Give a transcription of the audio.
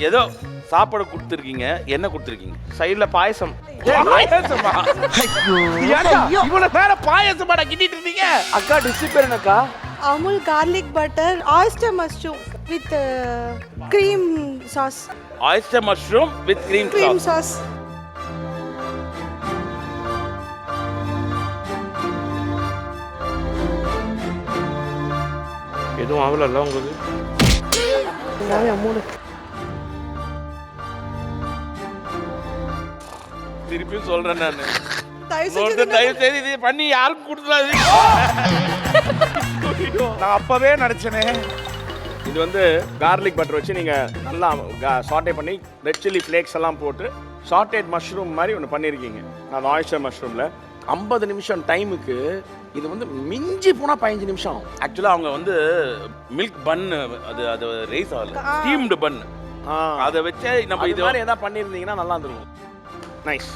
ஏதோ சாப்பாடு கொடுத்துருக்கீங்க, என்ன கொடுத்துருக்கீங்க? சைடில் பாயசம். பாயசமா? ஏன்டா, இவ்வளவு நேரம் பாயசமாடா கிட்டிட்டு இருந்தீங்க? அக்கா டிஷ் பேர் என்னக்கா? Amul garlic butter, oyster mushroom with cream sauce. Oyster mushroom with cream sauce. எதுவும் ஆகல உங்களுக்கு? திருப்பியும் சொல்றேன் நானு. தயவு செஞ்சு தயவு செய்து இது பண்ணி யாருக்கும் கொடுத்துடாது. நான் அப்பவே நினைச்சேனே. இது வந்து கார்லிக் பட்டர் வச்சு நீங்க நல்லா சாட்டே பண்ணி ரெட் சில்லி ஃப்ளேக்ஸ் எல்லாம் போட்டு சாட்டேட் மஷ்ரூம் மாதிரி ஒன்று பண்ணியிருக்கீங்க. அது ஆயிஸ்டர் மஷ்ரூம்ல 50 நிமிஷம் டைமுக்கு இது வந்து மிஞ்சி போனா 15 நிமிஷம். ஆக்சுவலா அவங்க வந்து மில்க் பன், அது ரைஸ் ஆகல, ஸ்டீம்டு பன். அதை வச்சு நம்ம இது இது மாதிரி ஏதாவது பண்ணியிருந்தீங்கன்னா நல்லா இருந்திருக்கும். நைஸ்.